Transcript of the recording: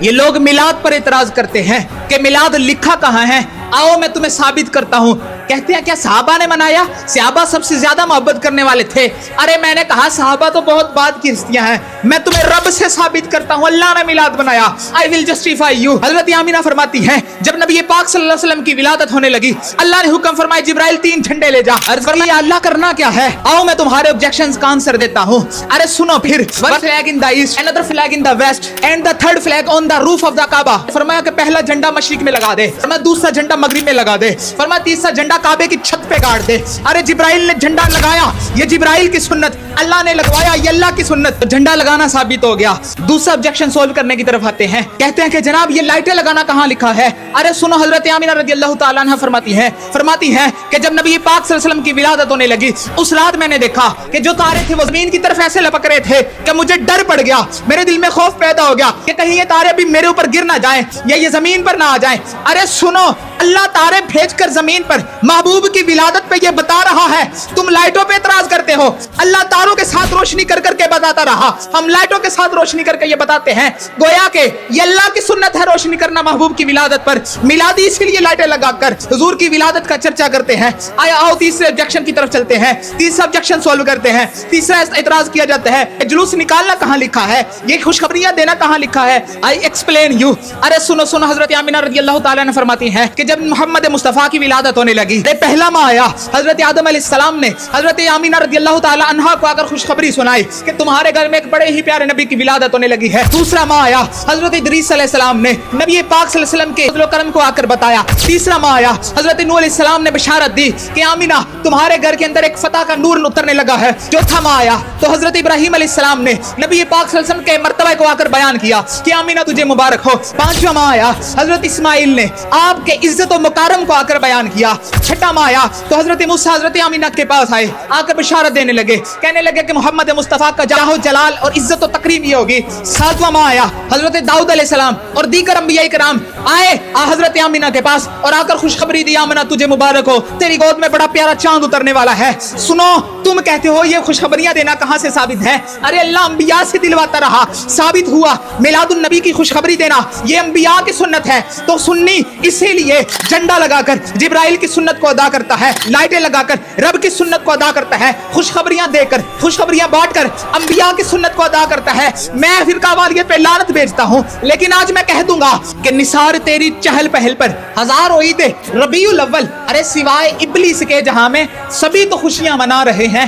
یہ لوگ میلاد پر اعتراض کرتے ہیں کہ میلاد لکھا کہاں ہے، آؤ میں تمہیں ثابت کرتا ہوں۔ کہتے ہیں کیا صحابہ نے منایا؟ صحابہ سب سے زیادہ محبت کرنے والے تھے۔ ارے میں نے کہا صحابہ تو بہت بعد کی ہستیاں ہیں، میں تمہیں رب سے ثابت کرتا ہوں اللہ نے میلاد بنایا۔ I will justify you۔ حضرت آمینہ فرماتی ہیں جب نبی پاک صلی اللہ علیہ وسلم کی ولادت ہونے لگی، اللہ نے حکم فرمایا جبرائیل 3 جھنڈے لے جا۔ عرض فرمایا اللہ کرنا کیا ہے؟ آؤ میں تمہارے objections کا آنسر دیتا ہوں۔ ارے سنو پھر، one flag in the east, another flag in the west, and the third flag on the roof of the Kaaba۔ فرمایا کہ پہلا جھنڈا مشرق میں لگا دے، فرمایا دوسرا جھنڈا مغرب میں لگا دے، فرمایا تیسرا جھنڈا کعبے کی چھت پہ گاڑ دے۔ ارے جبرائیل نے جھنڈا لگایا، یہ جبرائیل کی سنت، اللہ نے لگوایا، یہ اللہ کی سنت۔ جھنڈا لگانا ثابت ہو گیا۔ دوسرا objection سولو کرنے کی طرف آتے ہیں، کہتے ہیں کہ جناب یہ لائٹیں لگانا کہاں لکھا ہے؟ ارے سنو، حضرت آمینہ رضی اللہ تعالیٰ عنہ فرماتی ہیں کہ جب نبی پاک صلی اللہ علیہ وسلم کی ولادت ہونے لگی، اس رات میں نے دیکھا کہ جو تارے تھے وہ زمین کی طرف ایسے لپک رہے تھے کہ مجھے ڈر پڑ گیا، میرے دل میں خوف پیدا ہو گیا کہ کہیں یہ تارے بھی میرے اوپر گر نہ جائیں یا یہ زمین پر نہ آ جائیں۔ ارے سنو، اللہ تارے بھیج کر زمین پر محبوب کی ولادت پہ یہ بتا رہا ہے، تم لائٹوں پہ اعتراض کرتے ہو۔ اللہ تاروں کے ساتھ روشنی کر کر کے بتاتا رہا، ہم لائٹوں کے ساتھ روشنی کر کے یہ بتاتے ہیں۔ گویا کہ یہ اللہ کی سنت ہے روشنی کرنا محبوب کی ولادت پر۔ میلادی اسی لیے لائٹیں لگا کر حضور کی ولادت کا چرچا کرتے ہیں۔ آؤ تیسرے objection کی طرف چلتے ہیں، تیسرا objection سولو کرتے ہیں۔ تیسرا اعتراض کیا جاتا ہے جلوس نکالنا کہاں لکھا ہے، یہ خوشخبریاں دینا کہاں لکھا ہے؟ I explain you۔ ارے سنو حضرت آمینہ رضی اللہ تعالیٰ نے فرماتی ہیں کہ جب محمد مصطفیٰ کی ولادت ہونے لگی، پہلا ماہ آیا، حضرت آدم علیہ السلام نے حضرت آمینہ رضی اللہ تعالیٰ عنہا کو اگر خوشخبری سنائی کہ تمہارے گھر میں ایک بڑے ہی پیارے نبی کی ولادت ہونے لگی ہے۔ دوسرا ماہ آیا، حضرت ادریس علیہ السلام نے نبی پاک صلی اللہ علیہ وسلم کے فضل و کرم کو آ کر بتایا۔ تیسرا ماہ آیا، حضرت نوح علیہ السلام نے بشارت دی کہ آمینہ تمہارے گھر کے اندر ایک فتح کا نور اترنے لگا ہے۔ چوتھا ماہ آیا تو حضرت ابراہیم علیہ السلام نے نبی پاک صلی اللہ علیہ وسلم کے مرتبہ کو آ کر بیان کیا کہ آمینہ تجھے مبارک ہو۔ پانچواں ماہ آیا، حضرت اسماعیل نے آپ کے عزت و مکارم کو آ کر بیان کیا۔ چھٹا ماہ آیا تو حضرت موسیٰ حضرت آمینہ کے پاس آئے، آ کر بشارت دینے لگے، کہنے لگے کہ محمد مصطفیٰ کا جاہ و جلال اور عزت و تکریم یہ ہوگی۔ ساتواں ماہ آیا، حضرت داؤد علیہ السلام اور دیگر انبیاء کرام آئے حضرت آمینہ کے پاس اور آ کر خوشخبری دی، آمینہ تجھے مبارک ہو، تیری گود میں بڑا پیارا چاند اترنے والا ہے۔ سنو، تم کہتے ہو یہ خوشخبریاں دینا کہاں سے ثابت ہے؟ ارے اللہ انبیاء سے دلواتا رہا، ثابت ہوا۔ میلاد النبی کی خوشخبری دینا یہ انبیاء کی سنت ہے، تو سنی اسی لیے جھنڈا لگا کر جبرائیل کی سنت کو ادا کرتا ہے، لائٹیں لگا کر رب کی سنت کو ادا کرتا ہے، خوشخبریاں دے کر خوشخبریاں بانٹ کر انبیاء کی سنت کو ادا کرتا ہے۔ میں فرقہ واریت پہ لعنت بھیجتا ہوں، لیکن آج میں کہہ دوں گا کہ نثار تیری چہل پہل پر ہزار عید ربیع الاول، ارے سوائے ابلیس کے جہاں میں سبھی تو خوشیاں منا رہے ہیں۔